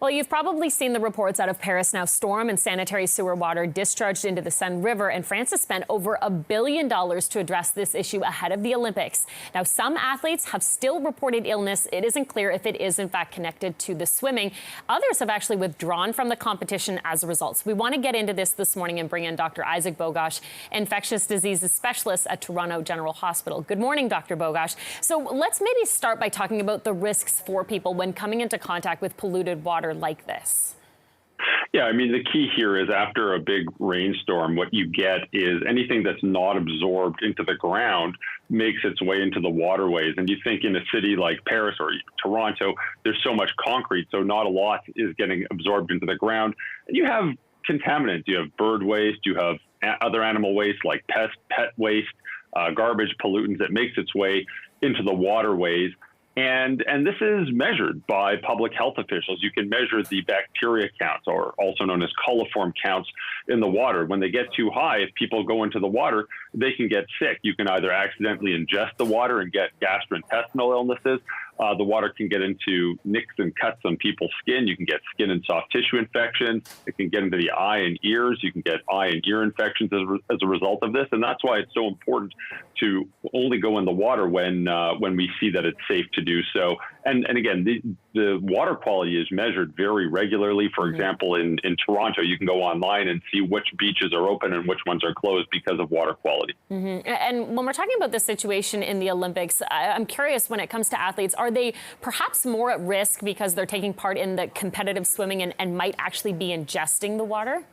Well, you've probably seen the reports out of Paris now. Storm and sanitary sewer water discharged into the Seine River, and France has spent over $1 billion to address this issue ahead of the Olympics. Now, some athletes have still reported illness. It isn't clear if it is, in fact, connected to the swimming. Others have actually withdrawn from the competition as a result. So we want to get into this morning and bring in Dr. Isaac Bogoch, infectious diseases specialist at Toronto General Hospital. Good morning, Dr. Bogoch. So let's maybe start by talking about the risks for people when coming into contact with polluted water like this. Yeah, I mean, the key here is after a big rainstorm, what you get is anything that's not absorbed into the ground makes its way into the waterways. And you think in a city like Paris or Toronto, there's so much concrete, so not a lot is getting absorbed into the ground. And you have contaminants. You have bird waste, you have other animal waste like pet waste, garbage, pollutants that makes its way into the waterways. And this is measured by public health officials. You can measure the bacteria counts, or also known as coliform counts, in the water. When they get too high, if people go into the water, they can get sick. You can either accidentally ingest the water and get gastrointestinal illnesses. The water can get into nicks and cuts on people's skin. You can get skin and soft tissue infections. It can get into the eye and ears. You can get eye and ear infections as a result of this. And that's why it's so important to only go in the water when we see that it's safe to do so. And again, the water quality is measured very regularly. For example, in Toronto, you can go online and see which beaches are open and which ones are closed because of water quality. And when we're talking about this situation in the Olympics, I'm curious, when it comes to athletes, are they perhaps more at risk because they're taking part in the competitive swimming and might actually be ingesting the water?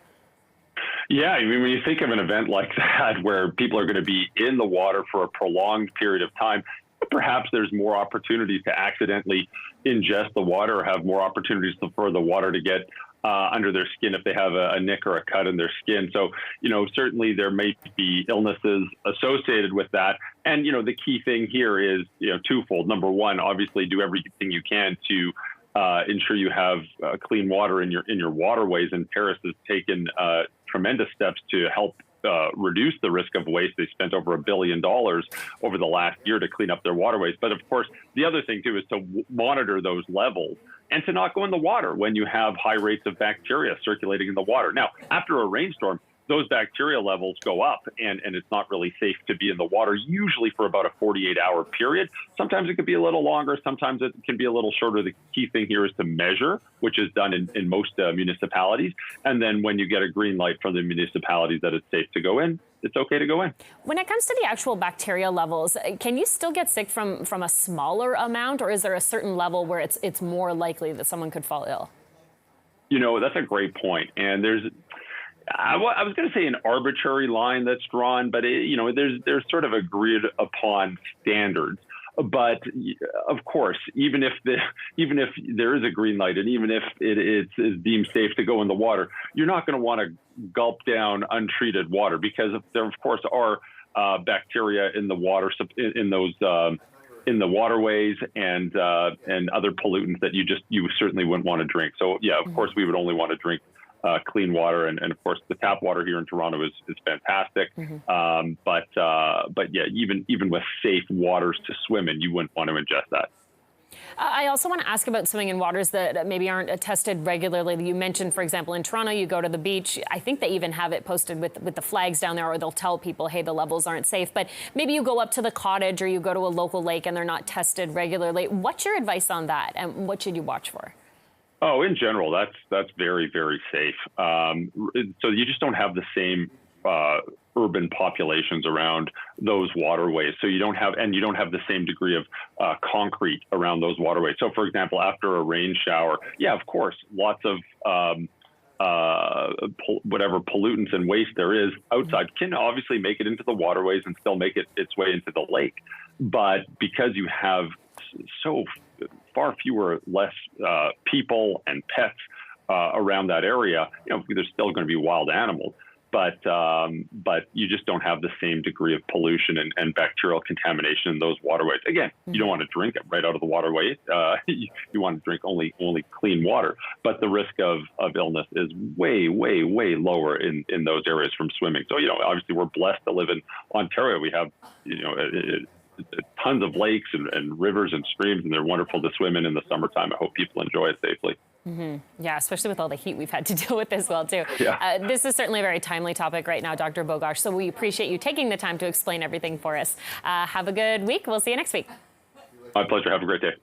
Yeah, I mean, when you think of an event like that where people are going to be in the water for a prolonged period of time, perhaps there's more opportunities to accidentally ingest the water, or have more opportunities for the water to get under their skin if they have a nick or a cut in their skin. So, certainly there may be illnesses associated with that. And, the key thing here is, twofold. Number one, obviously do everything you can to ensure you have clean water in your waterways. And Paris has taken tremendous steps to help reduce the risk of waste. They spent over $1 billion over the last year to clean up their waterways. But of course, the other thing too is to monitor those levels and to not go in the water when you have high rates of bacteria circulating in the water. Now, after a rainstorm, those bacteria levels go up, and it's not really safe to be in the water, usually for about a 48-hour period. Sometimes it could be a little longer. Sometimes it can be a little shorter. The key thing here is to measure, which is done in most municipalities. And then when you get a green light from the municipalities that it's safe to go in, it's okay to go in. When it comes to the actual bacteria levels, can you still get sick from a smaller amount, or is there a certain level where it's more likely that someone could fall ill? That's a great point. And I was going to say an arbitrary line that's drawn, but there's sort of agreed upon standards. But of course, even if there is a green light, and even if it is deemed safe to go in the water, you're not going to want to gulp down untreated water, because there of course are bacteria in the water, in the waterways, and other pollutants that you certainly wouldn't want to drink. So yeah, of course we would only want to drink clean water, and of course the tap water here in Toronto is fantastic. But yeah, even with safe waters to swim in, you wouldn't want to ingest that. I also want to ask about swimming in waters that maybe aren't tested regularly. You mentioned, for example, in Toronto, you go to the beach. I think they even have it posted with the flags down there, or they'll tell people, hey, the levels aren't safe. But maybe you go up to the cottage, or you go to a local lake, and they're not tested regularly. What's your advice on that, and what should you watch for? Oh, in general, that's very, very safe. So you just don't have the same urban populations around those waterways. So you don't have the same degree of concrete around those waterways. So, for example, after a rain shower, yeah, of course, lots of whatever pollutants and waste there is outside can obviously make it into the waterways and still make its way into the lake. But because you have so far less people and pets around that area, there's still going to be wild animals, but you just don't have the same degree of pollution and bacterial contamination in those waterways. Again, you don't want to drink it right out of the waterways. You want to drink only clean water, but the risk of illness is way, way, way lower in those areas from swimming. So, obviously we're blessed to live in Ontario. We have, tons of lakes and rivers and streams, and they're wonderful to swim in the summertime. I hope people enjoy it safely. Yeah, especially with all the heat we've had to deal with as well, too. Yeah. This is certainly a very timely topic right now, Dr. Bogoch, so we appreciate you taking the time to explain everything for us. Have a good week. We'll see you next week. My pleasure. Have a great day.